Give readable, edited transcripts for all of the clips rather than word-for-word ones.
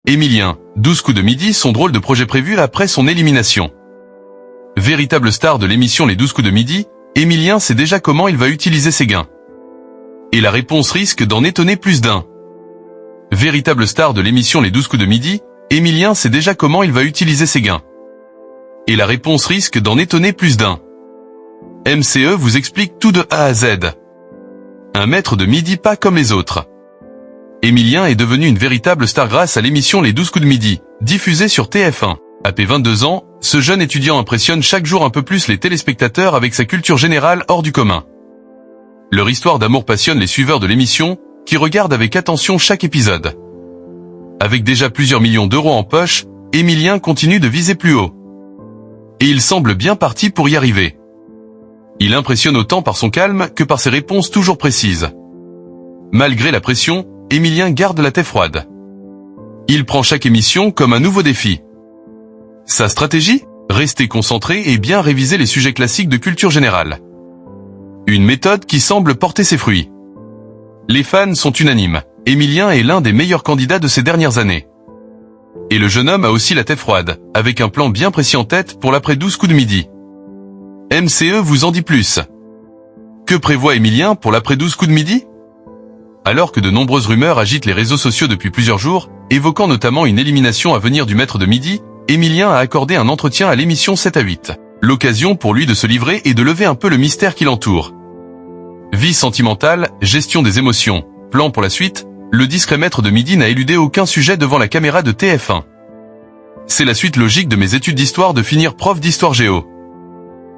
Emilien, 12 coups de midi, son drôle de projet prévu après son élimination. Véritable star de l'émission Les 12 coups de midi, Emilien sait déjà comment il va utiliser ses gains. Et la réponse risque d'en étonner plus d'un. Véritable star de l'émission Les 12 coups de midi, Emilien sait déjà comment il va utiliser ses gains. Et la réponse risque d'en étonner plus d'un. MCE vous explique tout de A à Z. Un maître de midi pas comme les autres. Emilien est devenu une véritable star grâce à l'émission Les 12 coups de midi, diffusée sur TF1. AP 22 ans, ce jeune étudiant impressionne chaque jour un peu plus les téléspectateurs avec sa culture générale hors du commun. Leur histoire d'amour passionne les suiveurs de l'émission, qui regardent avec attention chaque épisode. Avec déjà plusieurs millions d'euros en poche, Emilien continue de viser plus haut. Et il semble bien parti pour y arriver. Il impressionne autant par son calme que par ses réponses toujours précises. Malgré la pression, Emilien garde la tête froide. Il prend chaque émission comme un nouveau défi. Sa stratégie ? Rester concentré et bien réviser les sujets classiques de culture générale. Une méthode qui semble porter ses fruits. Les fans sont unanimes. Emilien est l'un des meilleurs candidats de ces dernières années. Et le jeune homme a aussi la tête froide, avec un plan bien précis en tête pour l'après 12 coups de midi. MCE vous en dit plus. Que prévoit Emilien pour l'après 12 coups de midi ? Alors que de nombreuses rumeurs agitent les réseaux sociaux depuis plusieurs jours, évoquant notamment une élimination à venir du maître de midi, Emilien a accordé un entretien à l'émission 7 à 8. L'occasion pour lui de se livrer et de lever un peu le mystère qui l'entoure. Vie sentimentale, gestion des émotions, plan pour la suite, le discret maître de midi n'a éludé aucun sujet devant la caméra de TF1. C'est la suite logique de mes études d'histoire de finir prof d'histoire géo.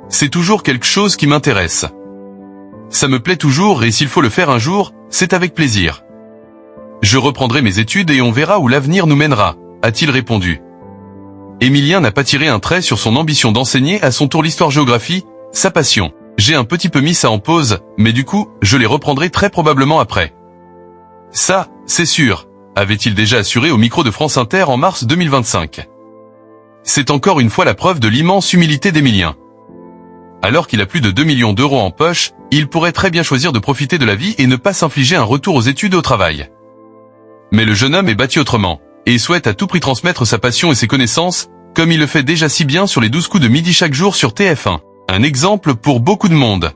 C'est toujours quelque chose qui m'intéresse. Ça me plaît toujours et s'il faut le faire un jour, c'est avec plaisir. Je reprendrai mes études et on verra où l'avenir nous mènera, a-t-il répondu. Emilien n'a pas tiré un trait sur son ambition d'enseigner à son tour l'histoire-géographie, sa passion. J'ai un petit peu mis ça en pause, mais du coup, je les reprendrai très probablement après. Ça, c'est sûr, avait-il déjà assuré au micro de France Inter en mars 2025. C'est encore une fois la preuve de l'immense humilité d'Emilien. Alors qu'il a plus de 2 millions d'euros en poche, il pourrait très bien choisir de profiter de la vie et ne pas s'infliger un retour aux études et au travail. Mais le jeune homme est bâti autrement, et souhaite à tout prix transmettre sa passion et ses connaissances, comme il le fait déjà si bien sur les 12 coups de midi chaque jour sur TF1. Un exemple pour beaucoup de monde.